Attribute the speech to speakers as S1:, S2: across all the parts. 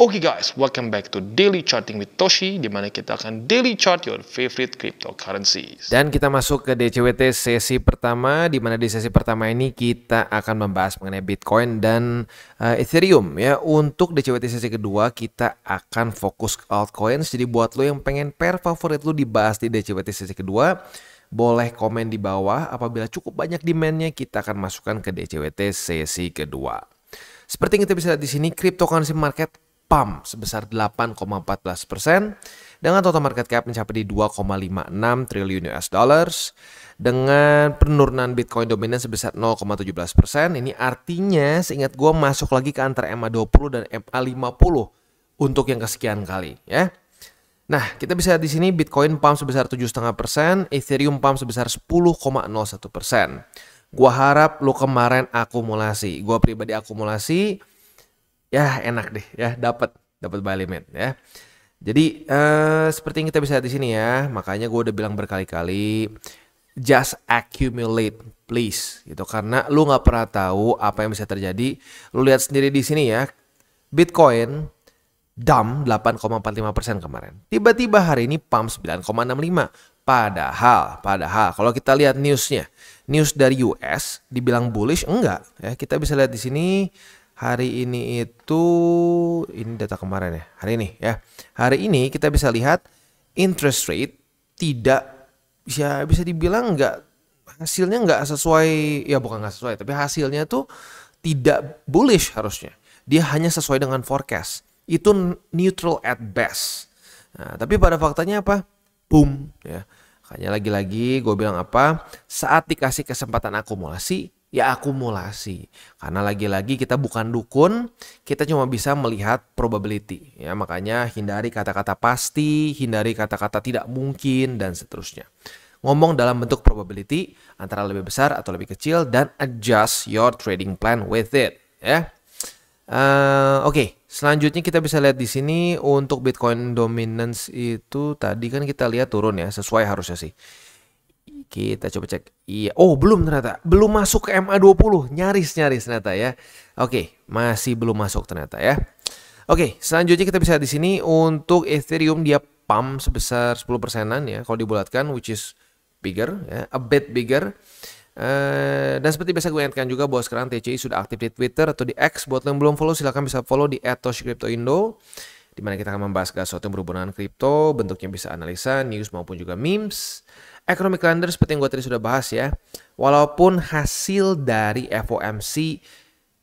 S1: Oke guys, welcome back to Daily Charting with Toshi, di mana kita akan daily chart your favorite cryptocurrencies.
S2: Dan kita masuk ke DCWT sesi pertama, di mana di sesi pertama ini kita akan membahas mengenai Bitcoin dan Ethereum ya. Untuk DCWT sesi kedua kita akan fokus ke altcoins. Jadi buat lo yang pengen pair favorit lo dibahas di DCWT sesi kedua, boleh komen di bawah. Apabila cukup banyak demandnya, kita akan masukkan ke DCWT sesi kedua. Seperti yang kita bisa lihat di sini, cryptocurrency market pump sebesar 8,14% dengan total market cap mencapai di 2,56 triliun US dollars dengan penurunan Bitcoin dominan sebesar 0,17%. Ini artinya seingat gue masuk lagi ke antara MA20 dan MA50 untuk yang kesekian kali ya. Nah, kita bisa lihat di sini Bitcoin pump sebesar 7,5%, Ethereum pump sebesar 10,01%. Gua harap lo kemarin akumulasi, gua pribadi akumulasi. Ya enak deh ya, dapat buy limit ya. Jadi seperti yang kita bisa lihat di sini ya, makanya gue udah bilang berkali-kali, just accumulate please gitu, karena lu nggak pernah tahu apa yang bisa terjadi. Lu lihat sendiri di sini ya, Bitcoin dump 8,45% kemarin, tiba-tiba hari ini pump 9,65. Padahal kalau kita lihat news dari US dibilang bullish enggak ya. Kita bisa lihat di sini. Hari ini ini data kemarin ya, hari ini ya. Hari ini kita bisa lihat interest rate tidak bisa dibilang hasilnya nggak sesuai, ya bukan nggak sesuai, tapi hasilnya tuh tidak bullish harusnya. Dia hanya sesuai dengan forecast. Itu neutral at best. Nah, tapi pada faktanya apa? Boom ya. Makanya lagi-lagi gue bilang apa? Saat dikasih kesempatan akumulasi, ya akumulasi. Karena lagi-lagi kita bukan dukun, kita cuma bisa melihat probability. Ya, makanya hindari kata-kata pasti, hindari kata-kata tidak mungkin, dan seterusnya. Ngomong dalam bentuk probability, antara lebih besar atau lebih kecil, dan adjust your trading plan with it. Ya. Oke, selanjutnya kita bisa lihat di sini untuk Bitcoin dominance itu tadi kan kita lihat turun ya, sesuai harusnya sih. Kita coba cek. Iya, oh belum ternyata. Belum masuk ke MA20. Nyaris ternyata ya. Oke, masih belum masuk ternyata ya. Oke, selanjutnya kita bisa di sini untuk Ethereum dia pump sebesar 10%-an ya. Kalau dibulatkan, which is bigger ya, a bit bigger. Dan seperti biasa gue ingatkan juga bahwa sekarang TCI sudah aktif di Twitter atau di X. Buat yang belum follow silahkan bisa follow di @toshicryptoindo, di mana kita akan membahas sesuatu yang berhubungan dengan kripto. Bentuknya bisa analisa, news maupun juga memes. Economic calendar seperti yang gue tadi sudah bahas ya. Walaupun hasil dari FOMC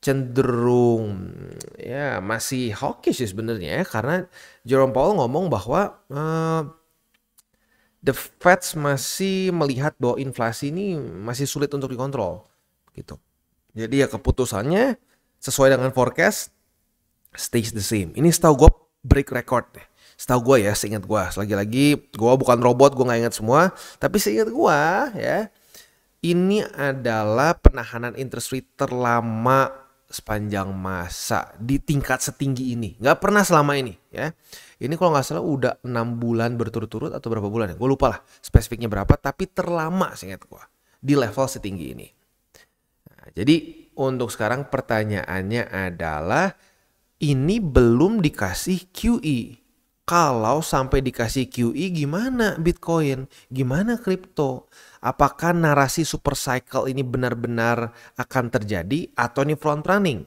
S2: cenderung ya masih hawkish sebenarnya ya, karena Jerome Powell ngomong bahwa the Fed masih melihat bahwa inflasi ini masih sulit untuk dikontrol gitu. Jadi ya keputusannya sesuai dengan forecast stays the same. Ini setahu gue break record deh. Setahu gue ya, seingat gue. Lagi-lagi gue bukan robot, gue gak ingat semua. Tapi seingat gue ya, ini adalah penahanan interest rate terlama sepanjang masa di tingkat setinggi ini. Gak pernah selama ini ya. Ini kalau gak salah udah 6 bulan berturut-turut atau berapa bulan ya. Gue lupa lah spesifiknya berapa, tapi terlama seingat gue di level setinggi ini. Nah, jadi untuk sekarang pertanyaannya adalah, ini belum dikasih QE. Kalau sampai dikasih QE, gimana Bitcoin? Gimana kripto? Apakah narasi super cycle ini benar-benar akan terjadi atau ini front running?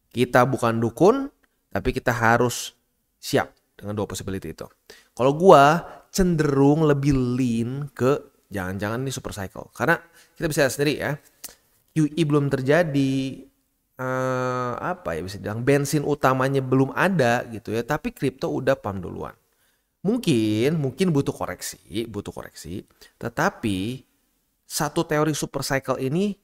S2: Kita bukan dukun, tapi kita harus siap dengan dua possibility itu. Kalau gua cenderung lebih lean ke jangan-jangan ini super cycle. Karena kita bisa lihat sendiri ya, QE belum terjadi. Bisa bilang bensin utamanya belum ada gitu ya, tapi kripto udah pump duluan. Mungkin butuh koreksi, tetapi satu teori super cycle ini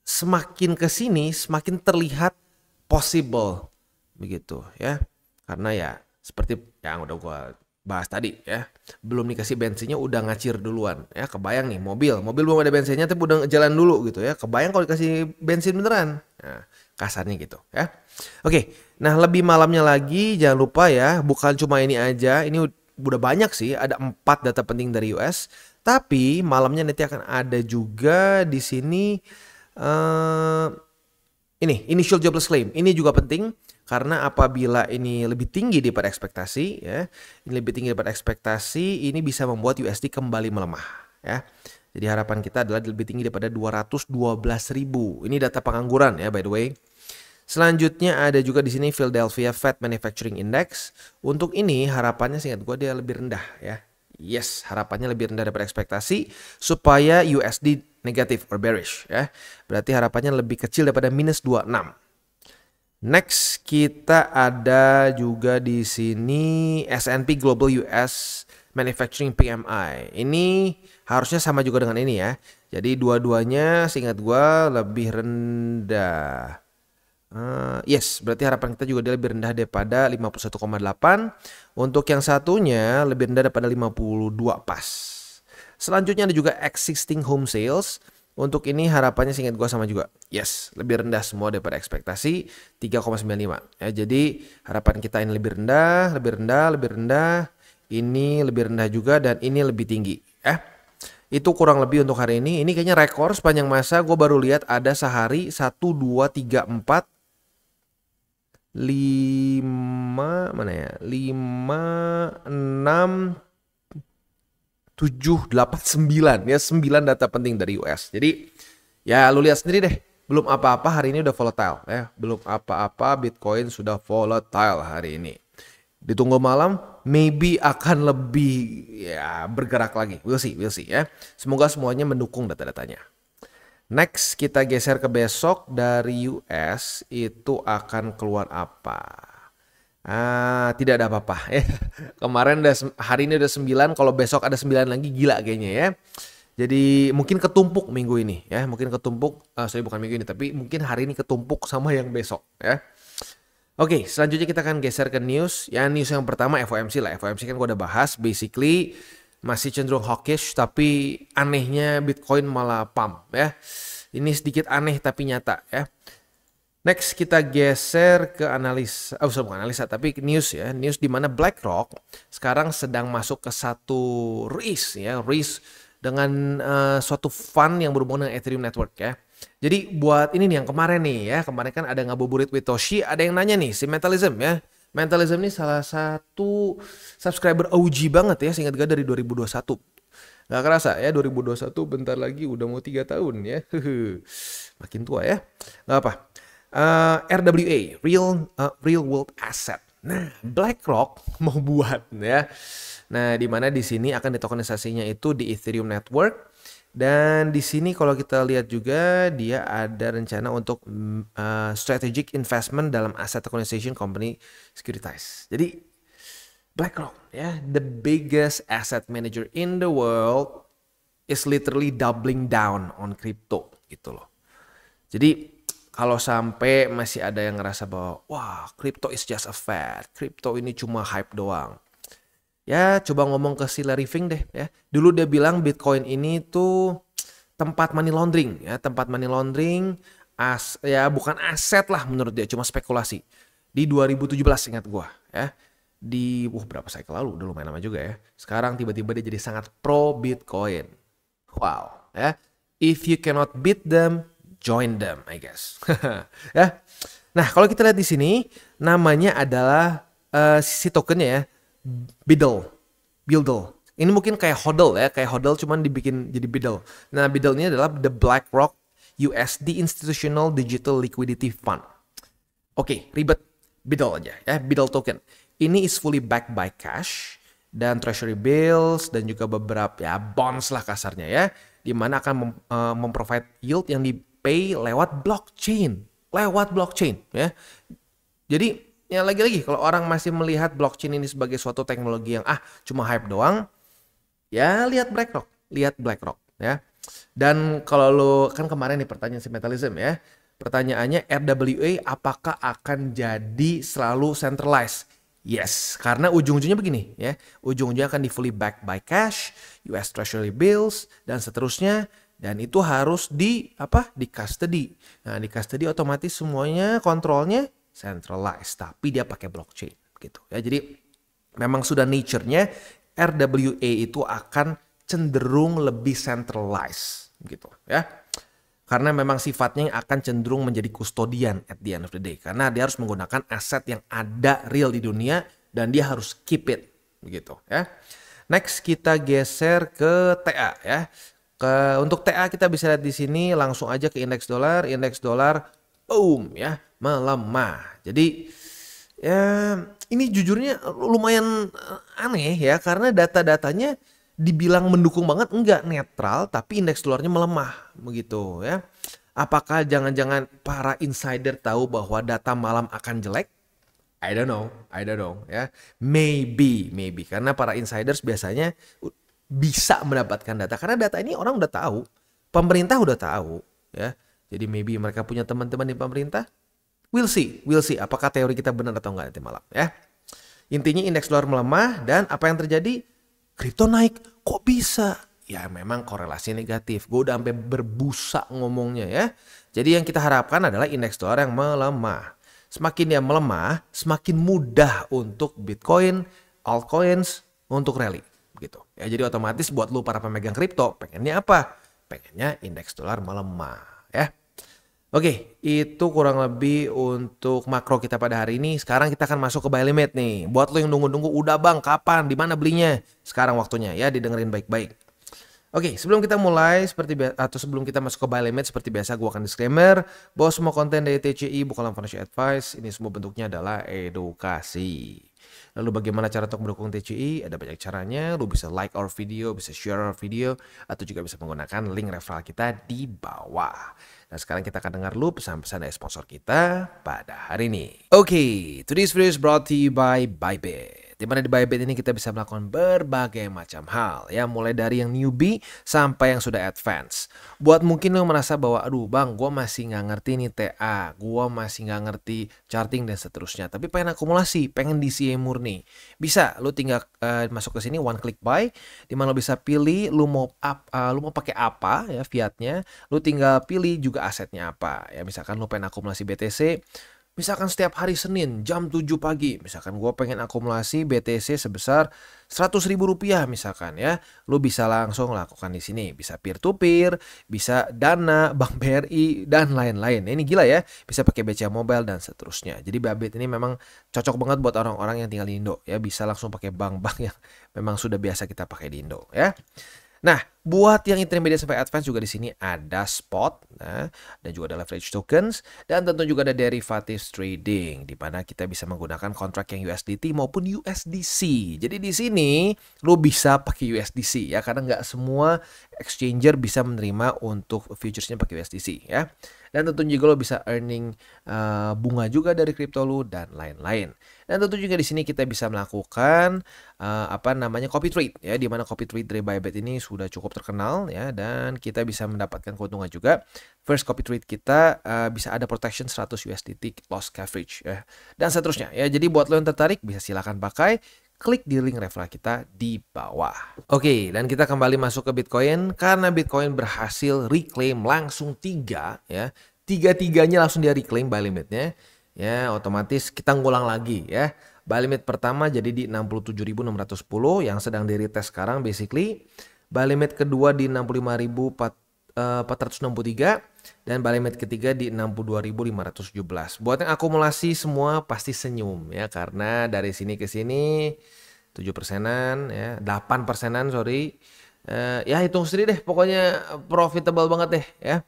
S2: semakin ke sini semakin terlihat possible begitu ya. Karena ya seperti yang udah gua bahas tadi ya, belum dikasih bensinnya udah ngacir duluan ya. Kebayang nih mobil belum ada bensinnya tapi udah jalan dulu gitu ya. Kebayang kalau dikasih bensin beneran. Nah, kasarnya gitu ya. Oke, nah lebih malamnya lagi jangan lupa ya, bukan cuma ini aja, ini udah banyak sih, ada 4 data penting dari US. Tapi malamnya nanti akan ada juga di sini ini initial jobless claim. Ini juga penting Karena apabila ini lebih tinggi daripada ekspektasi ya, ini lebih tinggi daripada ekspektasi, ini bisa membuat USD kembali melemah ya. Jadi harapan kita adalah lebih tinggi daripada 212.000. Ini data pengangguran ya by the way. Selanjutnya ada juga di sini Philadelphia Fed Manufacturing Index. Untuk ini harapannya seingat gue dia lebih rendah ya. Yes, harapannya lebih rendah daripada ekspektasi supaya USD negatif or bearish ya. Berarti harapannya lebih kecil daripada minus 26. Next kita ada juga di sini S&P Global US Manufacturing PMI. Ini harusnya sama juga dengan ini ya. Jadi dua-duanya seingat gue lebih rendah. Yes, berarti harapan kita juga dia lebih rendah daripada 51,8. Untuk yang satunya lebih rendah daripada 52 pas. Selanjutnya ada juga existing home sales. Untuk ini harapannya seingat gua sama juga. Yes, lebih rendah semua daripada ekspektasi 3,95. Ya, jadi harapan kita ini lebih rendah, lebih rendah, lebih rendah. Ini lebih rendah juga dan ini lebih tinggi. Itu kurang lebih untuk hari ini. Ini kayaknya rekor sepanjang masa. Gue baru lihat ada sehari 1, 2, 3, 4, 5 mana ya? 5, 6, 7, 8, 9 ya, 9 data penting dari US. Jadi ya lu lihat sendiri deh. Belum apa-apa hari ini udah volatile ya. Belum apa-apa Bitcoin sudah volatile hari ini. Ditunggu malam maybe akan lebih ya bergerak lagi. We'll see ya. Semoga semuanya mendukung data-datanya. Next kita geser ke besok dari US itu akan keluar apa? Tidak ada apa-apa ya. Kemarin hari ini udah 9, kalau besok ada 9 lagi gila kayaknya ya. Jadi mungkin ketumpuk minggu ini ya, mungkin ketumpuk, bukan minggu ini tapi mungkin hari ini ketumpuk sama yang besok ya. Oke, selanjutnya kita akan geser ke news. Ya news yang pertama FOMC lah. FOMC kan gue udah bahas, basically masih cenderung hawkish tapi anehnya Bitcoin malah pump ya. Ini sedikit aneh tapi nyata ya. Next kita geser ke analisa, bukan analisa tapi news ya. News di mana BlackRock sekarang sedang masuk ke satu race dengan suatu fund yang berhubungan dengan Ethereum Network ya. Jadi buat ini nih yang kemarin nih ya, kemarin kan ada ngabuburit with Toshi, ada yang nanya nih si Mentalism ya. Mentalism ini salah satu subscriber OG banget ya, seingat gue dari 2021. Gak kerasa ya 2021 bentar lagi udah mau 3 tahun ya. Makin tua ya. Gak apa. RWA, Real World Asset. Nah, BlackRock mau buat ya. Nah, di mana di sini akan ditokenisasinya itu di Ethereum Network. Dan di sini kalau kita lihat juga dia ada rencana untuk strategic investment dalam asset tokenization company Securitize. Jadi BlackRock ya, the biggest asset manager in the world is literally doubling down on crypto gitu loh. Jadi kalau sampai masih ada yang ngerasa bahwa wah, crypto is just a fad, crypto ini cuma hype doang. Ya coba ngomong ke si Larry Fink deh ya. Dulu dia bilang Bitcoin ini tuh tempat money laundering ya, tempat money laundering ya bukan aset lah menurut dia, cuma spekulasi. Di 2017 ingat gua ya. Di berapa cycle lalu udah lumayan lama juga ya. Sekarang tiba-tiba dia jadi sangat pro Bitcoin. Wow ya. If you cannot beat them, join them I guess. Ya. Nah, kalau kita lihat di sini namanya adalah si tokennya ya. Biddle. Ini mungkin kayak HODL ya, kayak HODL cuman dibikin jadi Biddle. Nah, Biddle ini adalah the BlackRock USD Institutional Digital Liquidity Fund. Oke, ribet. Biddle aja ya, Biddle token. Ini is fully backed by cash dan treasury bills dan juga beberapa ya bonds lah kasarnya ya, di mana akan memprovide yield yang di-pay lewat blockchain ya. Jadi ya lagi-lagi kalau orang masih melihat blockchain ini sebagai suatu teknologi yang cuma hype doang, ya lihat BlackRock ya. Dan kalau lo kan kemarin nih pertanyaan si Mentalism ya, pertanyaannya RWA apakah akan jadi selalu centralized? Yes, karena ujung-ujungnya begini ya, ujung-ujungnya akan di fully backed by cash, US Treasury bills dan seterusnya. Dan itu harus di custody. Nah di custody otomatis semuanya kontrolnya centralized, tapi dia pakai blockchain gitu ya. Jadi memang sudah nature-nya RWA itu akan cenderung lebih centralized gitu ya. Karena memang sifatnya yang akan cenderung menjadi kustodian at the end of the day. Karena dia harus menggunakan aset yang ada real di dunia dan dia harus keep it begitu ya. Next kita geser ke TA ya. Untuk TA kita bisa lihat di sini, langsung aja ke indeks dolar boom ya, melemah. Jadi ya ini jujurnya lumayan aneh ya, karena data-datanya dibilang mendukung banget, enggak, netral, tapi indeks dolarnya melemah begitu ya. Apakah jangan-jangan para insider tahu bahwa data malam akan jelek? I don't know ya. Maybe karena para insiders biasanya bisa mendapatkan data, karena data ini orang udah tahu, pemerintah udah tahu ya. Jadi maybe mereka punya teman-teman di pemerintah. We'll see apakah teori kita benar atau enggak nanti malam ya. Intinya indeks dolar melemah dan apa yang terjadi? Kripto naik. Kok bisa? Ya memang korelasi negatif. Gue udah sampai berbusa ngomongnya ya. Jadi yang kita harapkan adalah indeks dolar yang melemah. Semakin dia melemah, semakin mudah untuk Bitcoin, altcoins untuk rally begitu. Ya jadi otomatis buat lu para pemegang kripto, pengennya apa? Pengennya indeks dolar melemah ya. Oke, itu kurang lebih untuk makro kita pada hari ini. Sekarang kita akan masuk ke buy limit nih. Buat lo yang nunggu-nunggu, udah bang, kapan, di mana belinya? Sekarang waktunya ya, didengerin baik-baik. Oke, sebelum kita mulai sebelum kita masuk ke buy limit, seperti biasa gue akan disclaimer bahwa semua konten dari TCI bukanlah financial advice. Ini semua bentuknya adalah edukasi. Lalu bagaimana cara untuk mendukung TCI? Ada banyak caranya. Lu bisa like our video, bisa share our video, atau juga bisa menggunakan link referral kita di bawah. Nah sekarang kita akan dengar lu pesan-pesan dari sponsor kita pada hari ini. Oke, today's video is brought to you by Bybit. Dimana di Bybit ini kita bisa melakukan berbagai macam hal ya, mulai dari yang newbie sampai yang sudah advance. Buat mungkin lo merasa bahwa aduh bang, gue masih nggak ngerti nih TA, gue masih nggak ngerti charting dan seterusnya, tapi pengen akumulasi, pengen DCA murni, bisa lo tinggal masuk ke sini one click buy, dimana lo bisa pilih lo mau pakai apa ya fiatnya, lo tinggal pilih juga asetnya apa ya. Misalkan lo pengen akumulasi BTC, misalkan setiap hari Senin jam 7 pagi, misalkan gue pengen akumulasi BTC sebesar 100.000 rupiah misalkan ya, lu bisa langsung lakukan di sini. Bisa peer to peer, bisa Dana, Bank BRI dan lain-lain. Ini gila ya, bisa pakai BCA Mobile dan seterusnya. Jadi Bybit ini memang cocok banget buat orang-orang yang tinggal di Indo ya, bisa langsung pakai bank-bank yang memang sudah biasa kita pakai di Indo ya. Nah, buat yang intermediate sampai advance juga di sini ada spot, nah, dan juga ada leverage tokens, dan tentu juga ada derivatives trading, di mana kita bisa menggunakan kontrak yang USDT maupun USDC. Jadi di sini lo bisa pakai USDC ya, karena nggak semua exchanger bisa menerima untuk futuresnya pakai USDC ya. Dan tentu juga lo bisa earning bunga juga dari kripto lo dan lain-lain. Dan tentu juga di sini kita bisa melakukan copy trade ya, di mana copy trade dari Bybit ini sudah cukup terkenal ya, dan kita bisa mendapatkan keuntungan juga. First copy trade kita bisa ada protection 100 USDT loss coverage ya, dan seterusnya ya. Jadi buat lo yang tertarik bisa silakan pakai, klik di link referral kita di bawah. Oke, dan kita kembali masuk ke Bitcoin karena Bitcoin berhasil reclaim langsung 3 ya. Tiga-tiganya langsung dia reclaim buy limitnya. Ya, otomatis kita ngulang lagi ya. Buy limit pertama jadi di 67.610 yang sedang di retest sekarang basically. Buy limit kedua di 65.463 dan buy limit ketiga di 62.517. Buat yang akumulasi semua pasti senyum ya, karena dari sini ke sini 7%-an ya, 8%-an sorry. Ya hitung sendiri deh, pokoknya profitable banget deh ya.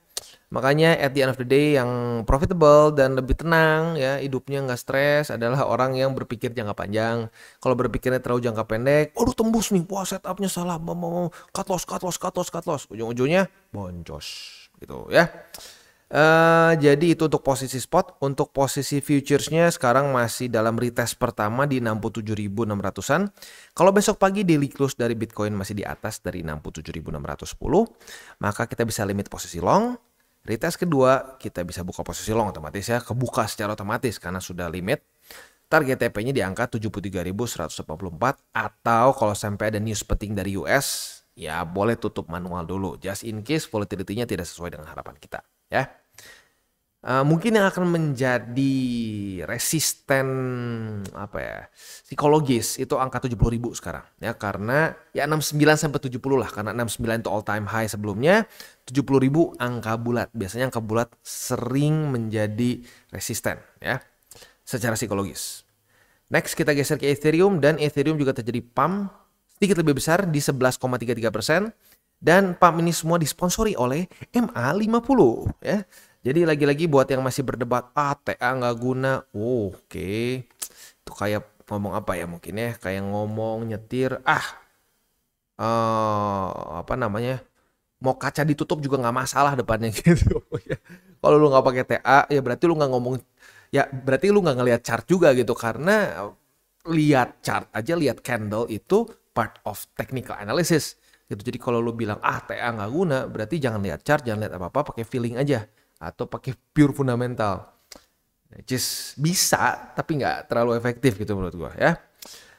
S2: Makanya at the end of the day yang profitable dan lebih tenang ya, hidupnya nggak stres adalah orang yang berpikir jangka panjang. Kalau berpikirnya terlalu jangka pendek, aduh tembus nih, wah setupnya salah, mau cut loss, ujung-ujungnya boncos gitu ya. Jadi itu untuk posisi spot. Untuk posisi futuresnya sekarang masih dalam retest pertama di 67.600-an. Kalau besok pagi daily close dari Bitcoin masih di atas dari 67.610, maka kita bisa limit posisi long. Retest kedua kita bisa buka posisi long otomatis ya, kebuka secara otomatis karena sudah limit. Target TP-nya di angka 73.184, atau kalau sampai ada news penting dari US ya boleh tutup manual dulu just in case volatility-nya tidak sesuai dengan harapan kita ya. Mungkin yang akan menjadi resisten apa ya, psikologis itu angka 70.000 sekarang ya, karena ya 69 sampai 70 lah, karena 69 itu all time high sebelumnya, 70.000 angka bulat. Biasanya angka bulat sering menjadi resisten ya secara psikologis. Next kita geser ke Ethereum, dan Ethereum juga terjadi pump sedikit lebih besar di 11,33%, dan pump ini semua disponsori oleh MA50 ya. Jadi lagi-lagi buat yang masih berdebat, TA nggak guna, oke. Itu kayak ngomong apa ya mungkin ya, kayak ngomong nyetir, apa namanya, mau kaca ditutup juga nggak masalah depannya gitu. Kalau lu nggak pakai TA, ya berarti lu nggak ngomong, ya berarti lu nggak ngelihat chart juga gitu, karena lihat chart aja, lihat candle itu part of technical analysis gitu. Jadi kalau lu bilang TA nggak guna, berarti jangan lihat chart, jangan lihat apa-apa, pakai feeling aja atau pakai pure fundamental. Just bisa tapi nggak terlalu efektif gitu menurut gua ya.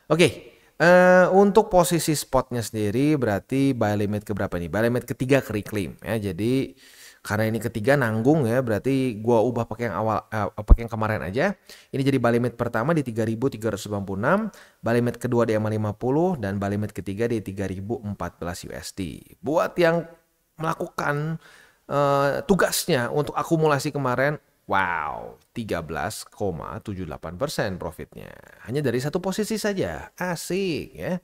S2: Oke. Untuk posisi spotnya sendiri berarti buy limit ke berapa nih? Buy limit ketiga ke reclaim ya. Jadi karena ini ketiga nanggung ya, berarti gua ubah pakai yang awal, pakai yang kemarin aja. Ini jadi buy limit pertama di 3.396, buy limit kedua di MA50, dan buy limit ketiga di 3.014 USD. Buat yang melakukan tugasnya untuk akumulasi kemarin, wow, 13,78% profitnya. Hanya dari satu posisi saja. Asik ya.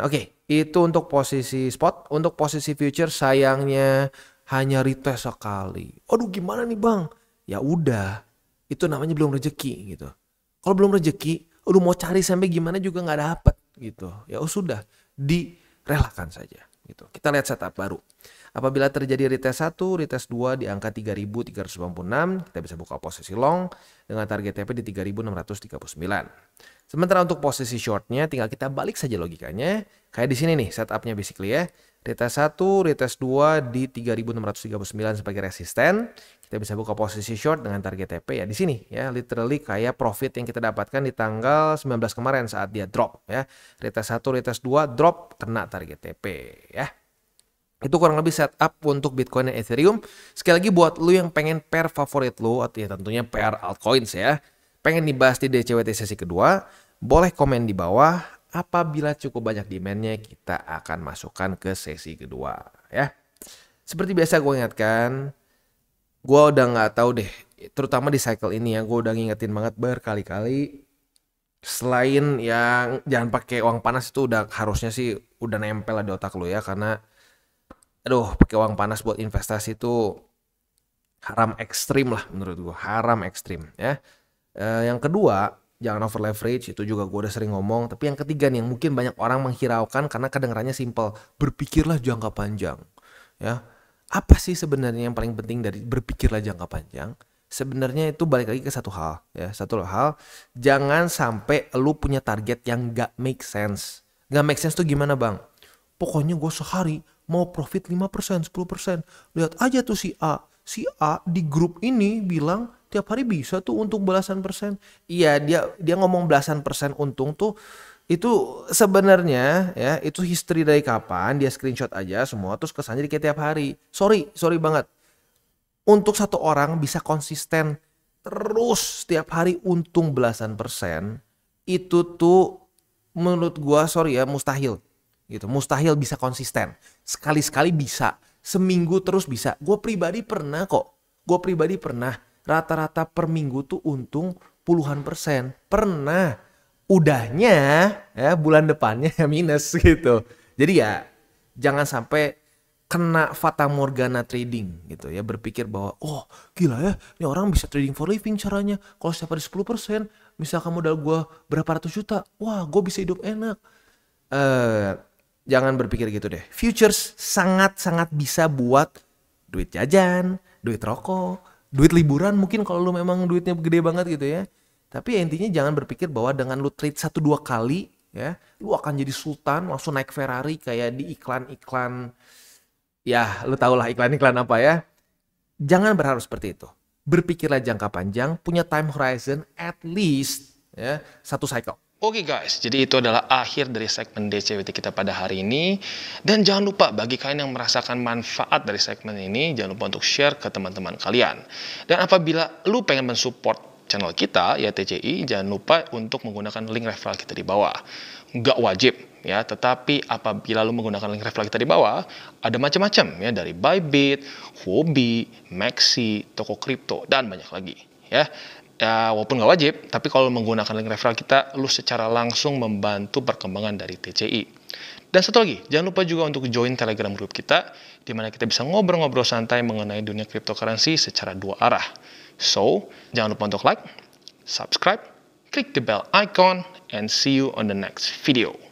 S2: Oke, itu untuk posisi spot. Untuk posisi future sayangnya hanya retest sekali. Aduh, gimana nih Bang? Ya udah, itu namanya belum rezeki gitu. Kalau belum rezeki, mau cari sampai gimana juga nggak dapet gitu. Ya sudah, direlakan saja gitu. Kita lihat setup baru. Apabila terjadi retest 1, retest 2 di angka 3.396, kita bisa buka posisi long dengan target TP di 3.639. Sementara untuk posisi shortnya tinggal kita balik saja logikanya. Kayak di sini nih setupnya basically ya. Retest 1, retest 2 di 3.639 sebagai resisten. Kita bisa buka posisi short dengan target TP ya di sini ya. Literally kayak profit yang kita dapatkan di tanggal 19 kemarin saat dia drop ya. Retest 1, retest 2 drop, kena target TP ya. Itu kurang lebih setup untuk Bitcoin dan Ethereum. Sekali lagi buat lu yang pengen pair favorit lu, ya tentunya pair altcoins ya, pengen dibahas di DCWT sesi kedua, boleh komen di bawah. Apabila cukup banyak demandnya, kita akan masukkan ke sesi kedua ya. Seperti biasa gue ingatkan, gue udah nggak tahu deh, terutama di cycle ini ya, gue udah ngingetin banget berkali-kali. Selain yang jangan pakai uang panas, itu udah harusnya sih udah nempel lah di otak lu ya, karena pakai uang panas buat investasi itu haram ekstrim lah menurut gue, haram ekstrim ya. Yang kedua, jangan over leverage, itu juga gue udah sering ngomong. Tapi yang ketiga nih, yang mungkin banyak orang menghiraukan karena kedengarannya simple, berpikirlah jangka panjang ya. Apa sih sebenarnya yang paling penting dari berpikirlah jangka panjang? Sebenarnya itu balik lagi ke satu hal ya, jangan sampai lu punya target yang gak make sense. Gak make sense tuh gimana Bang? Pokoknya gue sehari mau profit 5%, 10%. Lihat aja tuh si A. Si A di grup ini bilang tiap hari bisa tuh untung belasan persen. Iya, dia ngomong belasan persen untung tuh, itu sebenarnya ya, itu history dari kapan, dia screenshot aja semua terus kesannya kayak tiap hari. Sorry banget. Untuk satu orang bisa konsisten terus setiap hari untung belasan persen, itu tuh menurut gua mustahil. Gitu, mustahil bisa konsisten. Sekali-sekali bisa, seminggu terus bisa. Gue pribadi pernah rata-rata per minggu tuh untung puluhan persen. Pernah. Udahnya ya bulan depannya minus gitu. Jadi ya jangan sampai kena fata morgana trading gitu ya, berpikir bahwa gila ya, ini orang bisa trading for living caranya. Kalau setiap hari 10%, misalkan modal gue berapa ratus juta, wah gue bisa hidup enak. Jangan berpikir gitu deh. Futures sangat-sangat bisa buat duit jajan, duit rokok, duit liburan mungkin kalau lu memang duitnya gede banget gitu ya. Tapi ya intinya jangan berpikir bahwa dengan lu trade 1-2 kali ya, lu akan jadi sultan, langsung naik Ferrari kayak di iklan-iklan. Ya, lu tau lah iklan-iklan apa ya. Jangan berharap seperti itu. Berpikirlah jangka panjang, punya time horizon at least ya, 1 cycle.
S1: Oke guys, jadi itu adalah akhir dari segmen DCWT kita pada hari ini. Dan jangan lupa bagi kalian yang merasakan manfaat dari segmen ini, jangan lupa untuk share ke teman-teman kalian. Dan apabila lu pengen mensupport channel kita, ya TCI, jangan lupa untuk menggunakan link referral kita di bawah. Nggak wajib, ya, tetapi apabila lu menggunakan link referral kita di bawah, ada macam-macam, ya, dari Bybit, Huobi, Maxi, toko kripto, dan banyak lagi, ya. Ya, walaupun nggak wajib, tapi kalau menggunakan link referral kita, lu secara langsung membantu perkembangan dari TCI. Dan satu lagi, jangan lupa juga untuk join Telegram group kita, di mana kita bisa ngobrol-ngobrol santai mengenai dunia cryptocurrency secara dua arah. So, jangan lupa untuk like, subscribe, klik the bell icon, and see you on the next video.